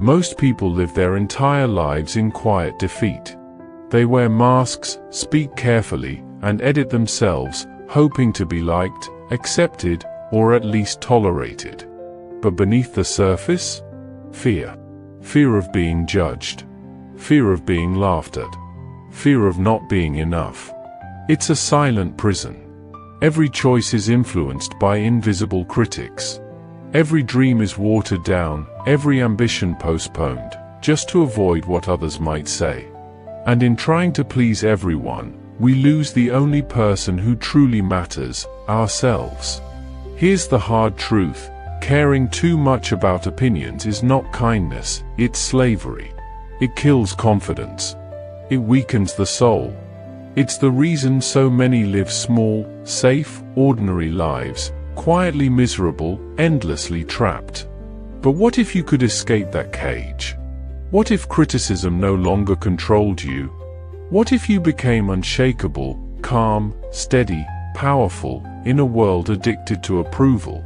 Most people live their entire lives in quiet defeat. They wear masks, speak carefully, and edit themselves, hoping to be liked, accepted, or at least tolerated. But beneath the surface? Fear. Fear of being judged. Fear of being laughed at. Fear of not being enough. It's a silent prison. Every choice is influenced by invisible critics. Every dream is watered down, every ambition postponed, just to avoid what others might say. And in trying to please everyone, we lose the only person who truly matters, ourselves. Here's the hard truth: caring too much about opinions is not kindness, it's slavery. It kills confidence. It weakens the soul. It's the reason so many live small, safe, ordinary lives, quietly miserable, endlessly trapped. But what if you could escape that cage? What if criticism no longer controlled you? What if you became unshakable, calm, steady, powerful, in a world addicted to approval?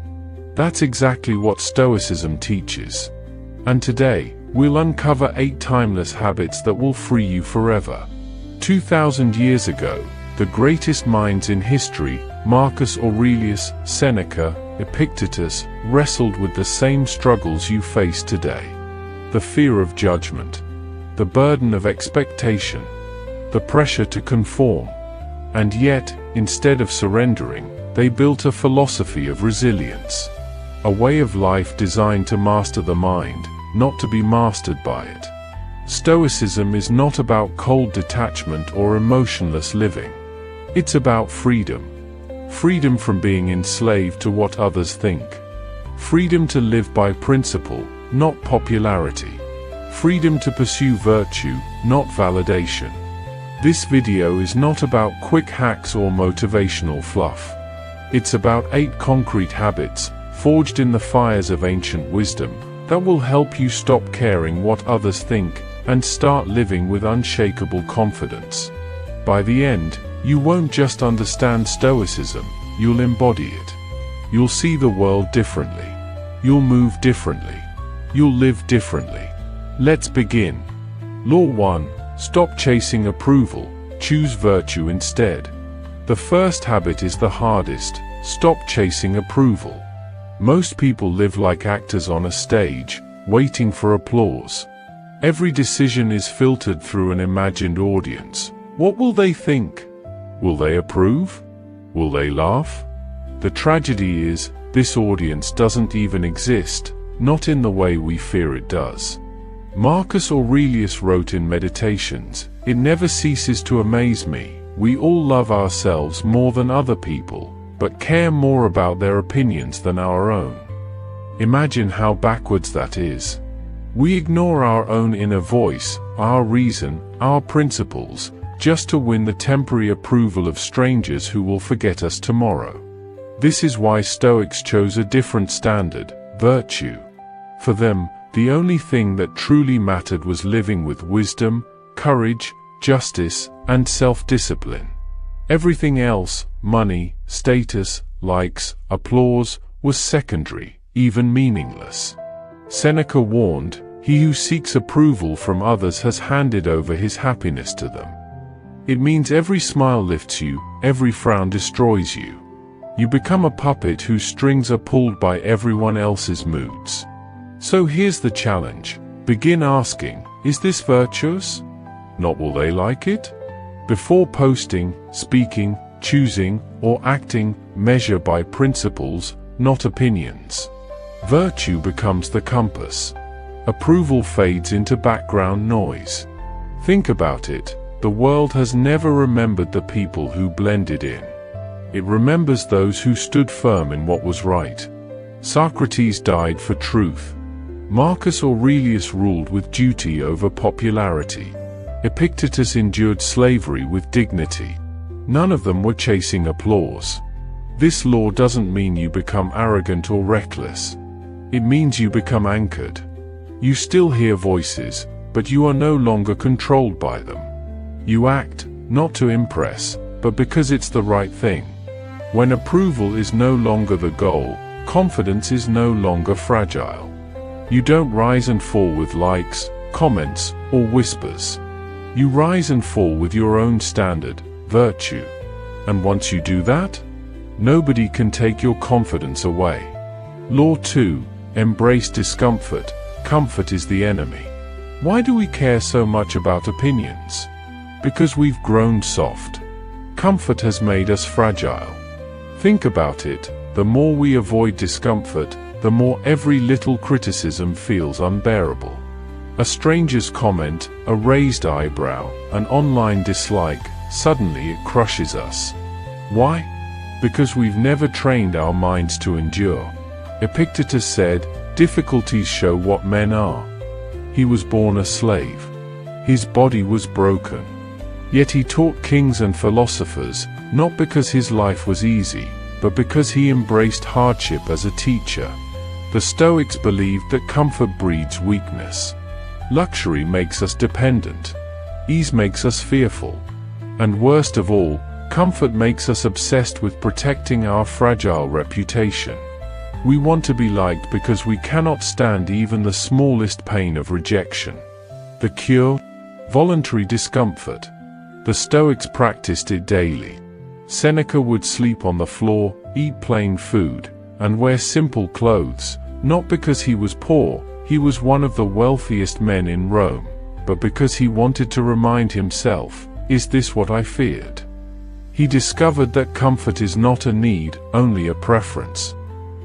That's exactly what Stoicism teaches. And today, we'll uncover 8 timeless habits that will free you forever. 2,000 years ago, the greatest minds in history, Marcus Aurelius, Seneca, Epictetus, wrestled with the same struggles you face today. The fear of judgment, the burden of expectation, the pressure to conform. And yet, instead of surrendering, they built a philosophy of resilience. A way of life designed to master the mind, not to be mastered by it. Stoicism is not about cold detachment or emotionless living. It's about freedom. Freedom from being enslaved to what others think. Freedom to live by principle, not popularity. Freedom to pursue virtue, not validation. This video is not about quick hacks or motivational fluff. It's about 8 concrete habits, forged in the fires of ancient wisdom, that will help you stop caring what others think, and start living with unshakable confidence. By the end, you won't just understand Stoicism, you'll embody it. You'll see the world differently. You'll move differently. You'll live differently. Let's begin. Law 1. Stop chasing approval, choose virtue instead. The first habit is the hardest: stop chasing approval. Most people live like actors on a stage, waiting for applause. Every decision is filtered through an imagined audience. What will they think? Will they approve? Will they laugh? The tragedy is, this audience doesn't even exist, not in the way we fear it does. Marcus Aurelius wrote in Meditations, "It never ceases to amaze me, we all love ourselves more than other people, but care more about their opinions than our own." Imagine how backwards that is. We ignore our own inner voice, our reason, our principles, just to win the temporary approval of strangers who will forget us tomorrow. This is why Stoics chose a different standard: virtue. For them, the only thing that truly mattered was living with wisdom, courage, justice, and self-discipline. Everything else, money, status, likes, applause, was secondary, even meaningless. Seneca warned, "He who seeks approval from others has handed over his happiness to them." It means every smile lifts you, every frown destroys you. You become a puppet whose strings are pulled by everyone else's moods. So here's the challenge. Begin asking, is this virtuous? Not will they like it? Before posting, speaking, choosing, or acting, measure by principles, not opinions. Virtue becomes the compass. Approval fades into background noise. Think about it, the world has never remembered the people who blended in. It remembers those who stood firm in what was right. Socrates died for truth. Marcus Aurelius ruled with duty over popularity. Epictetus endured slavery with dignity. None of them were chasing applause. This law doesn't mean you become arrogant or reckless. It means you become anchored. You still hear voices, but you are no longer controlled by them. You act, not to impress, but because it's the right thing. When approval is no longer the goal, confidence is no longer fragile. You don't rise and fall with likes, comments, or whispers. You rise and fall with your own standard, virtue. And once you do that, nobody can take your confidence away. Law 2. Embrace discomfort. Comfort is the enemy. Why do we care so much about opinions? Because we've grown soft. Comfort has made us fragile. Think about it, the more we avoid discomfort, the more every little criticism feels unbearable. A stranger's comment, a raised eyebrow, an online dislike, suddenly it crushes us. Why? Because we've never trained our minds to endure. Epictetus said, "Difficulties show what men are." He was born a slave. His body was broken. Yet he taught kings and philosophers, not because his life was easy, but because he embraced hardship as a teacher. The Stoics believed that comfort breeds weakness. Luxury makes us dependent. Ease makes us fearful. And worst of all, comfort makes us obsessed with protecting our fragile reputation. We want to be liked because we cannot stand even the smallest pain of rejection. The cure? Voluntary discomfort. The Stoics practiced it daily. Seneca would sleep on the floor, eat plain food, and wear simple clothes, not because he was poor, he was one of the wealthiest men in Rome, but because he wanted to remind himself, "Is this what I feared?" He discovered that comfort is not a need, only a preference.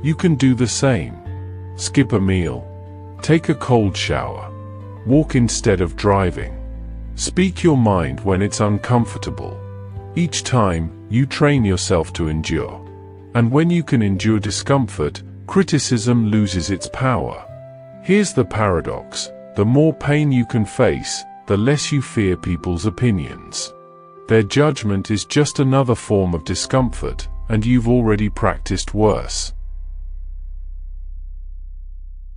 You can do the same. Skip a meal. Take a cold shower. Walk instead of driving. Speak your mind when it's uncomfortable. Each time, you train yourself to endure. And when you can endure discomfort, criticism loses its power. Here's the paradox: the more pain you can face, the less you fear people's opinions. Their judgment is just another form of discomfort, and you've already practiced worse.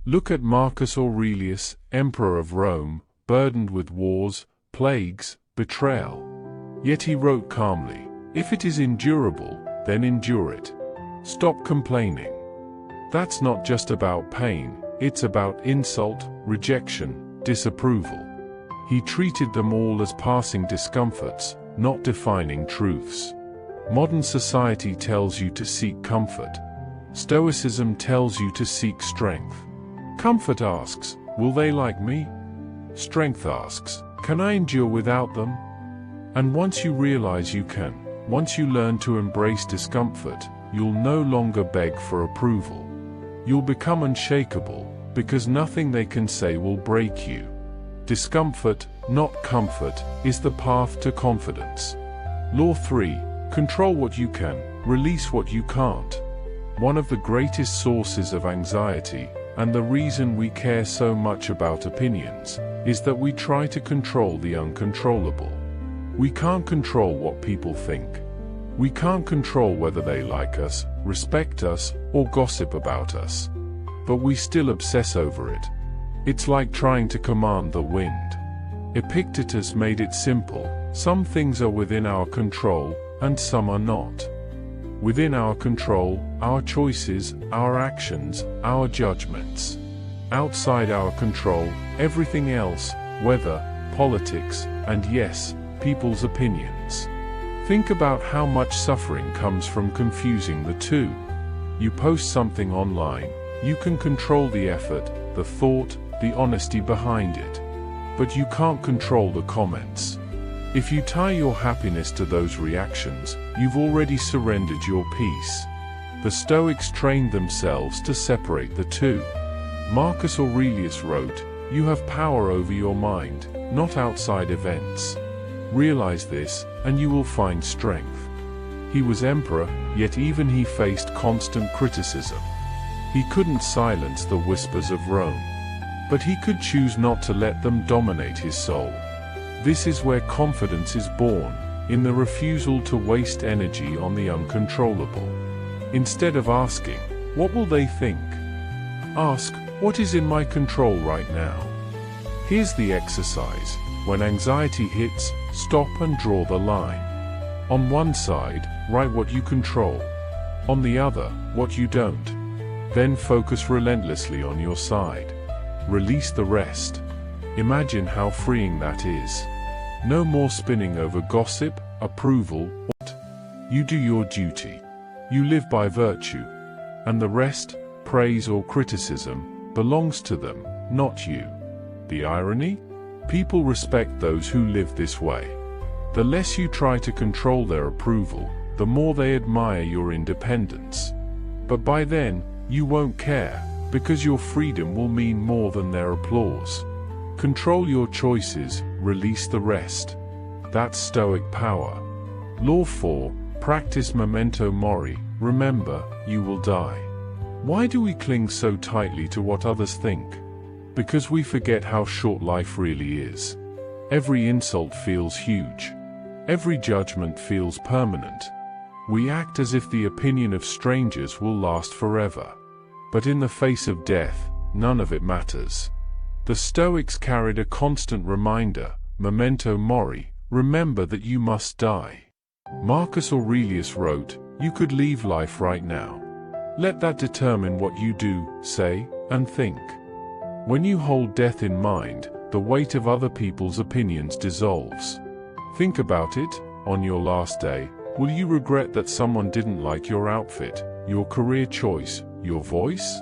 Look at Marcus Aurelius, Emperor of Rome, burdened with wars, plagues, betrayal. Yet he wrote calmly, "If it is endurable, then endure it. Stop complaining." That's not just about pain, it's about insult, rejection, disapproval. He treated them all as passing discomforts, not defining truths. Modern society tells you to seek comfort. Stoicism tells you to seek strength. Comfort asks, "Will they like me?" Strength asks, "Can I endure without them?" And once you realize you can, once you learn to embrace discomfort, you'll no longer beg for approval. You'll become unshakable, because nothing they can say will break you. Discomfort, not comfort, is the path to confidence. Law 3. Control what you can, release what you can't. One of the greatest sources of anxiety, and the reason we care so much about opinions, is that we try to control the uncontrollable. We can't control what people think. We can't control whether they like us, respect us, or gossip about us. But we still obsess over it. It's like trying to command the wind. Epictetus made it simple: some things are within our control, and some are not. Within our control, our choices, our actions, our judgments. Outside our control, everything else, weather, politics, and yes, people's opinions. Think about how much suffering comes from confusing the two. You post something online, you can control the effort, the thought, the honesty behind it. But you can't control the comments. If you tie your happiness to those reactions, you've already surrendered your peace. The Stoics trained themselves to separate the two. Marcus Aurelius wrote, "You have power over your mind, not outside events. Realize this, and you will find strength." He was emperor, yet even he faced constant criticism. He couldn't silence the whispers of Rome. But he could choose not to let them dominate his soul. This is where confidence is born, in the refusal to waste energy on the uncontrollable. Instead of asking, "What will they think?" ask, "What is in my control right now?" Here's the exercise. When anxiety hits, stop and draw the line. On one side, write what you control. On the other, what you don't. Then focus relentlessly on your side. release the rest. Imagine how freeing that is. No more spinning over gossip, approval, or you do your duty. You live by virtue. And the rest, praise or criticism, belongs to them, not you. The irony? People respect those who live this way. The less you try to control their approval, the more they admire your independence. But by then, you won't care, because your freedom will mean more than their applause. Control your choices, release the rest. That's Stoic power. Law 4, practice memento mori, remember, you will die. Why do we cling so tightly to what others think? Because we forget how short life really is. Every insult feels huge. Every judgment feels permanent. We act as if the opinion of strangers will last forever. But in the face of death, none of it matters. The Stoics carried a constant reminder, memento mori, remember that you must die. Marcus Aurelius wrote, you could leave life right now. Let that determine what you do, say, and think. When you hold death in mind, the weight of other people's opinions dissolves. Think about it, on your last day, will you regret that someone didn't like your outfit, your career choice, your voice?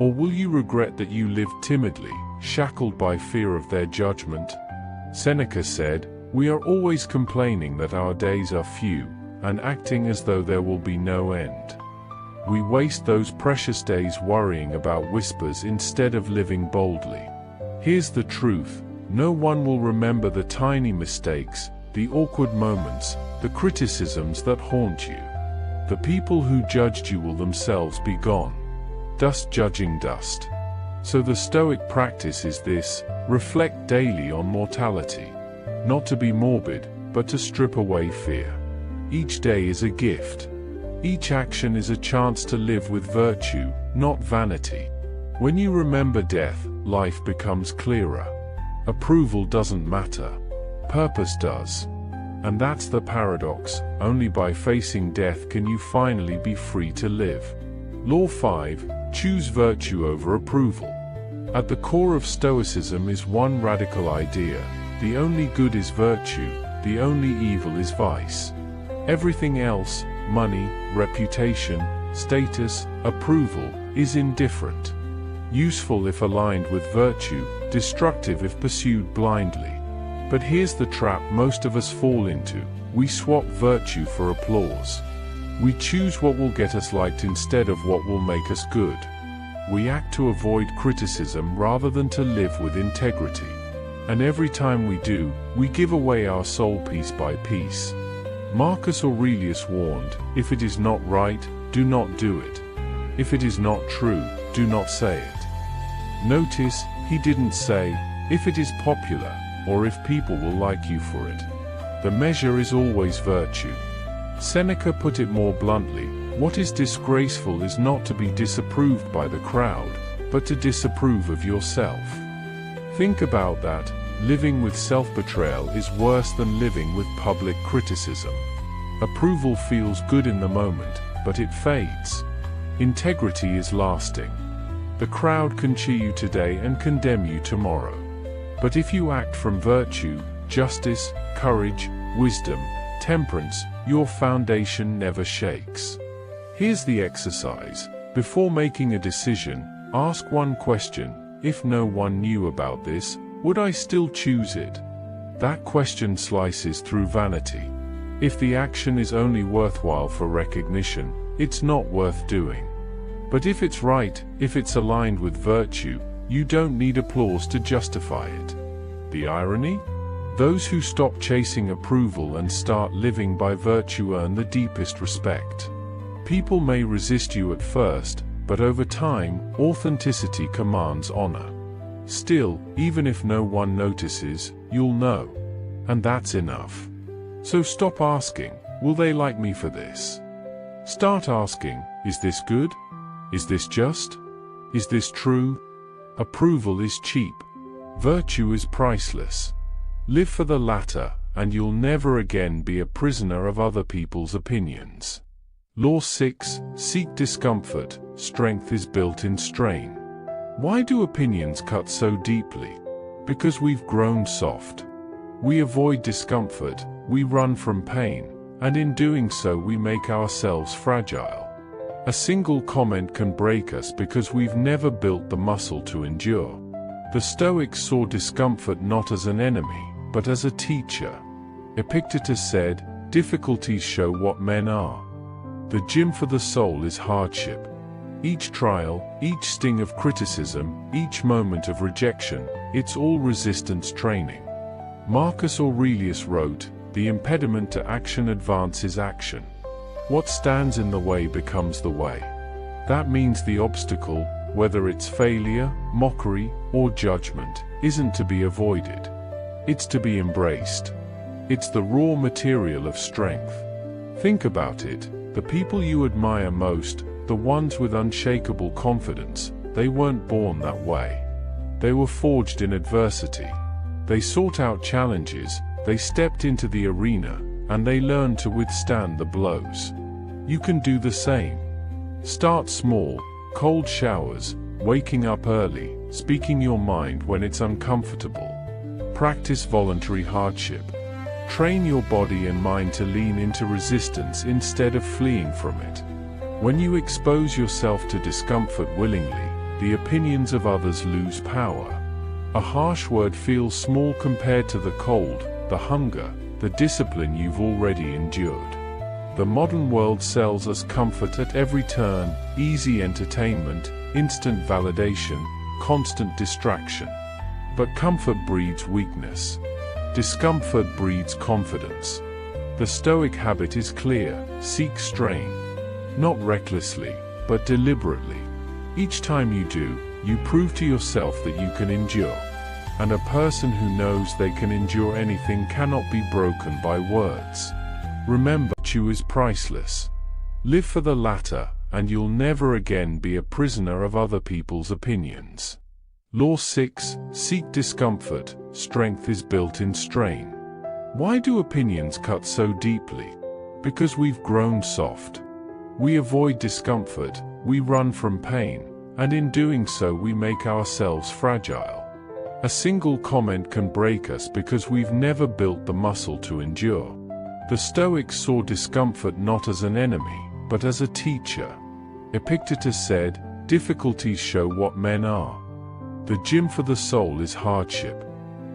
Or will you regret that you lived timidly, shackled by fear of their judgment? Seneca said, we are always complaining that our days are few, and acting as though there will be no end. We waste those precious days worrying about whispers instead of living boldly. Here's the truth, no one will remember the tiny mistakes, the awkward moments, the criticisms that haunt you. The people who judged you will themselves be gone. Dust judging dust. So the Stoic practice is this, reflect daily on mortality. Not to be morbid, but to strip away fear. Each day is a gift. Each action is a chance to live with virtue, not vanity. When you remember death, life becomes clearer. Approval doesn't matter. Purpose does. And that's the paradox, only by facing death can you finally be free to live. Law 5, choose virtue over approval. At the core of Stoicism is one radical idea, the only good is virtue, the only evil is vice. Everything else, money, reputation, status, approval, is indifferent. Useful if aligned with virtue, destructive if pursued blindly. But here's the trap most of us fall into, we swap virtue for applause. We choose what will get us liked instead of what will make us good. We act to avoid criticism rather than to live with integrity. And every time we do, we give away our soul piece by piece. Marcus Aurelius warned, if it is not right, do not do it. If it is not true, do not say it. Notice, he didn't say, if it is popular, or if people will like you for it. The measure is always virtue. Seneca put it more bluntly, what is disgraceful is not to be disapproved by the crowd, but to disapprove of yourself. Think about that, living with self-betrayal is worse than living with public criticism. Approval feels good in the moment, but it fades. Integrity is lasting. The crowd can cheer you today and condemn you tomorrow. But if you act from virtue, justice, courage, wisdom, temperance, your foundation never shakes. Here's the exercise. Before making a decision, ask one question, if no one knew about this, would I still choose it? That question slices through vanity. If the action is only worthwhile for recognition, it's not worth doing. But if it's right, if it's aligned with virtue, you don't need applause to justify it. The irony? Those who stop chasing approval and start living by virtue earn the deepest respect. People may resist you at first, but over time, authenticity commands honor. Still, even if no one notices, you'll know. And that's enough. So stop asking, will they like me for this? Start asking, is this good? Is this just? Is this true? Approval is cheap. Virtue is priceless. Live for the latter, and you'll never again be a prisoner of other people's opinions. Law 6, seek discomfort, strength is built in strain. Why do opinions cut so deeply? Because we've grown soft. We avoid discomfort, we run from pain, and in doing so we make ourselves fragile. A single comment can break us because we've never built the muscle to endure. The Stoics saw discomfort not as an enemy, but as a teacher. Epictetus said, "Difficulties show what men are. The gym for the soul is hardship. Each trial, each sting of criticism, each moment of rejection, it's all resistance training." Marcus Aurelius wrote, "The impediment to action advances action. What stands in the way becomes the way." That means the obstacle, whether it's failure, mockery, or judgment, isn't to be avoided. It's to be embraced. It's the raw material of strength. Think about it, the people you admire most, the ones with unshakable confidence, they weren't born that way. They were forged in adversity. They sought out challenges, they stepped into the arena, and they learned to withstand the blows. You can do the same. Start small, cold showers, waking up early, speaking your mind when it's uncomfortable. Practice voluntary hardship. Train your body and mind to lean into resistance instead of fleeing from it. When you expose yourself to discomfort willingly, the opinions of others lose power. A harsh word feels small compared to the cold, the hunger, the discipline you've already endured. The modern world sells us comfort at every turn, easy entertainment, instant validation, constant distraction. But comfort breeds weakness. Discomfort breeds confidence. The Stoic habit is clear: seek strain. Not recklessly, but deliberately. Each time you do, you prove to yourself that you can endure. And a person who knows they can endure anything cannot be broken by words. Remember, virtue is priceless. Live for the latter, and you'll never again be a prisoner of other people's opinions. Law 6, seek discomfort, strength is built in strain. Why do opinions cut so deeply? Because we've grown soft. We avoid discomfort, we run from pain, and in doing so we make ourselves fragile. A single comment can break us because we've never built the muscle to endure. The Stoics saw discomfort not as an enemy, but as a teacher. Epictetus said, "Difficulties show what men are. The gym for the soul is hardship.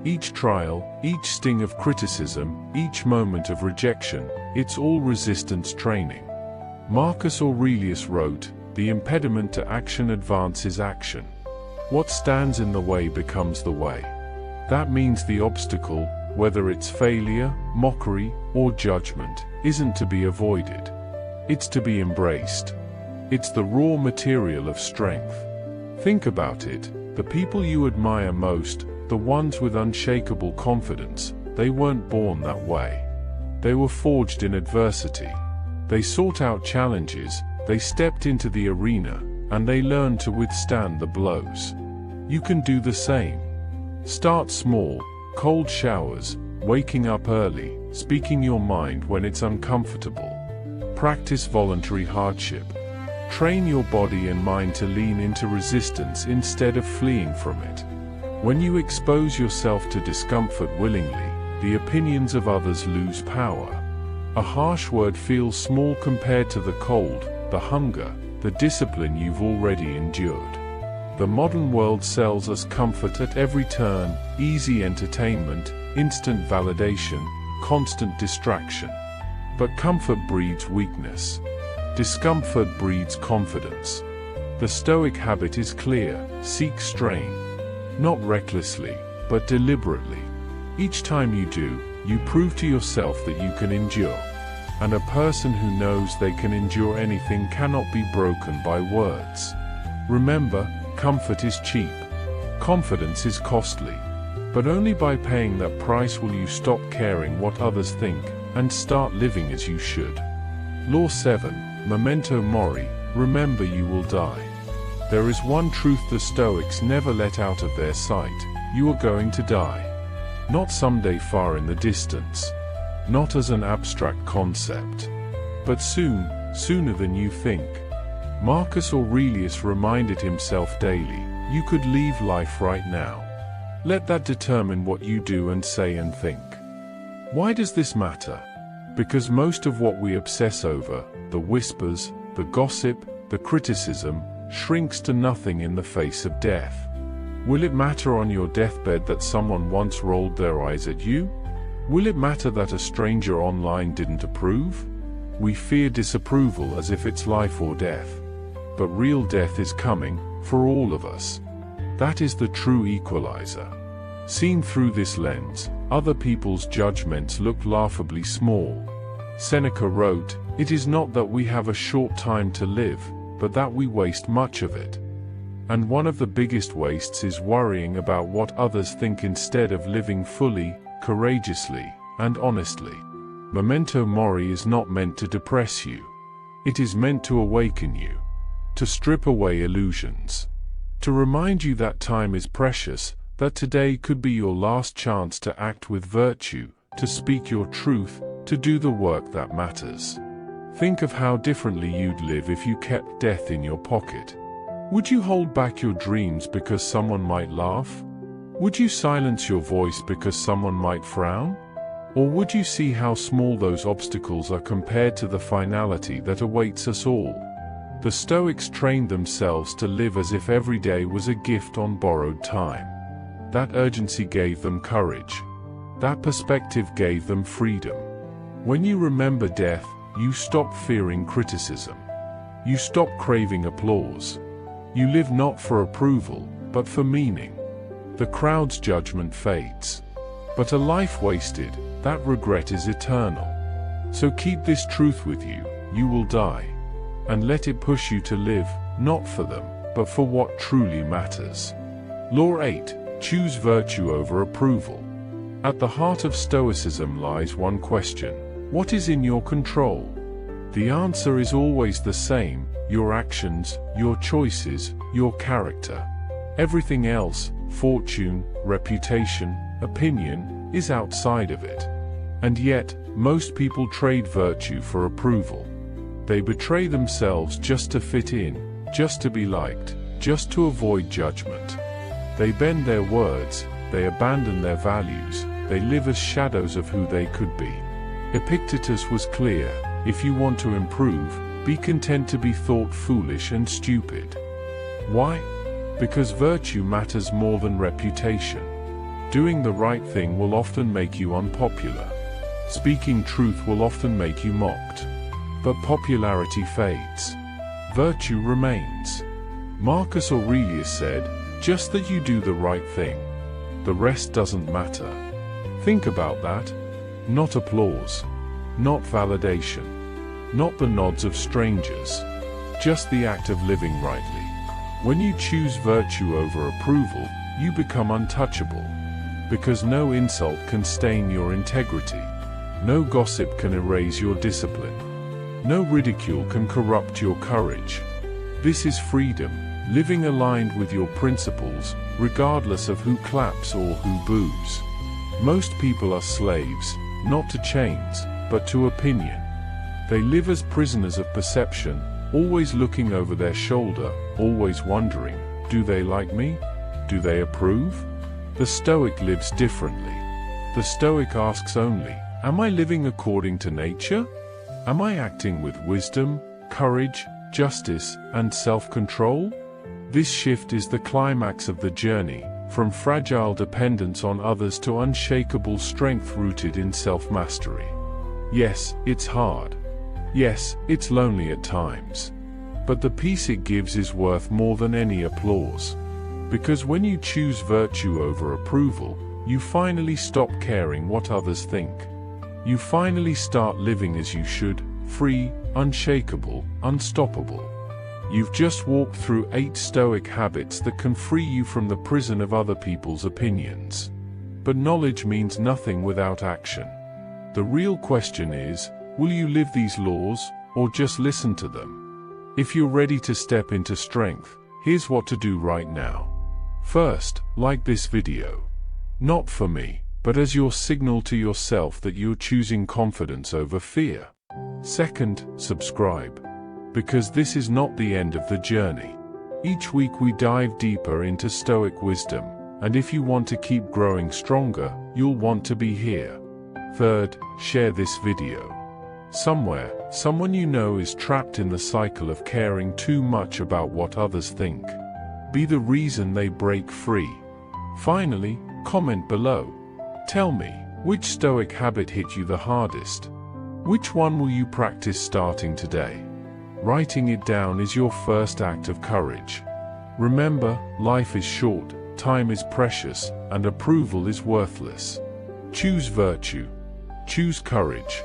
Each trial, each sting of criticism, each moment of rejection, it's all resistance training." Marcus Aurelius wrote, "The impediment to action advances action. What stands in the way becomes the way." That means the obstacle, whether it's failure, mockery, or judgment, isn't to be avoided. It's to be embraced. It's the raw material of strength. Think about it, the people you admire most, the ones with unshakable confidence, they weren't born that way. They were forged in adversity. They sought out challenges, they stepped into the arena, and they learned to withstand the blows. You can do the same. Start small, cold showers, waking up early, speaking your mind when it's uncomfortable. Practice voluntary hardship. Train your body and mind to lean into resistance instead of fleeing from it. When you expose yourself to discomfort willingly, the opinions of others lose power. A harsh word feels small compared to the cold, the hunger, the discipline you've already endured. The modern world sells us comfort at every turn, easy entertainment, instant validation, constant distraction. But comfort breeds weakness. Discomfort breeds confidence. The Stoic habit is clear: seek strain. Not recklessly, but deliberately. Each time you do, you prove to yourself that you can endure. And a person who knows they can endure anything cannot be broken by words. Remember, comfort is cheap. Confidence is costly. But only by paying that price will you stop caring what others think, and start living as you should. Law 7, memento mori, remember you will die. There is one truth the Stoics never let out of their sight: you are going to die. Not someday far in the distance. Not as an abstract concept. But soon, sooner than you think. Marcus Aurelius reminded himself daily, you could leave life right now. Let that determine what you do and say and think. Why does this matter? Because most of what we obsess over, the whispers, the gossip, the criticism, shrinks to nothing in the face of death. Will it matter on your deathbed that someone once rolled their eyes at you? Will it matter that a stranger online didn't approve? We fear disapproval as if it's life or death. But real death is coming, for all of us. That is the true equalizer. Seen through this lens, other people's judgments look laughably small. Seneca wrote, "It is not that we have a short time to live, but that we waste much of it." And one of the biggest wastes is worrying about what others think instead of living fully, courageously, and honestly. Memento mori is not meant to depress you. It is meant to awaken you, to strip away illusions, to remind you that time is precious, that today could be your last chance to act with virtue, to speak your truth, to do the work that matters. Think of how differently you'd live if you kept death in your pocket. Would you hold back your dreams because someone might laugh? Would you silence your voice because someone might frown? Or would you see how small those obstacles are compared to the finality that awaits us all? The Stoics trained themselves to live as if every day was a gift on borrowed time. That urgency gave them courage. That perspective gave them freedom. When you remember death, you stop fearing criticism. You stop craving applause. You live not for approval, but for meaning. The crowd's judgment fades. But a life wasted, that regret is eternal. So keep this truth with you, you will die. And let it push you to live, not for them, but for what truly matters. Law 8. Choose virtue over approval. At the heart of Stoicism lies one question: what is in your control? The answer is always the same: your actions, your choices, your character. Everything else, fortune, reputation, opinion, is outside of it. And yet, most people trade virtue for approval. They betray themselves just to fit in, just to be liked, just to avoid judgment. They bend their words, they abandon their values, they live as shadows of who they could be. Epictetus was clear: if you want to improve, be content to be thought foolish and stupid. Why? Because virtue matters more than reputation. Doing the right thing will often make you unpopular. Speaking truth will often make you mocked. But popularity fades. Virtue remains. Marcus Aurelius said, "Just that you do the right thing. The rest doesn't matter." Think about that. Not applause. Not validation. Not the nods of strangers. Just the act of living rightly. When you choose virtue over approval, you become untouchable. Because no insult can stain your integrity. No gossip can erase your discipline. No ridicule can corrupt your courage. This is freedom, living aligned with your principles, regardless of who claps or who boos. Most people are slaves, not to chains, but to opinion. They live as prisoners of perception, always looking over their shoulder, always wondering, do they like me? Do they approve? The Stoic lives differently. The Stoic asks only, am I living according to nature? Am I acting with wisdom, courage, justice, and self-control? This shift is the climax of the journey, from fragile dependence on others to unshakable strength rooted in self-mastery. Yes, it's hard. Yes, it's lonely at times. But the peace it gives is worth more than any applause. Because when you choose virtue over approval, you finally stop caring what others think. You finally start living as you should, free, unshakable, unstoppable. You've just walked through 8 Stoic habits that can free you from the prison of other people's opinions. But knowledge means nothing without action. The real question is, will you live these laws, or just listen to them? If you're ready to step into strength, here's what to do right now. First, like this video. Not for me, but as your signal to yourself that you're choosing confidence over fear. Second, subscribe. Because this is not the end of the journey. Each week we dive deeper into Stoic wisdom, and if you want to keep growing stronger, you'll want to be here. Third, share this video. Somewhere, someone you know is trapped in the cycle of caring too much about what others think. Be the reason they break free. Finally, comment below. Tell me, which Stoic habit hit you the hardest? Which one will you practice starting today? Writing it down is your first act of courage. Remember, life is short, time is precious, and approval is worthless. Choose virtue. Choose courage.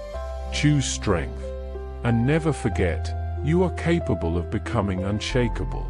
Choose strength. And never forget, you are capable of becoming unshakable.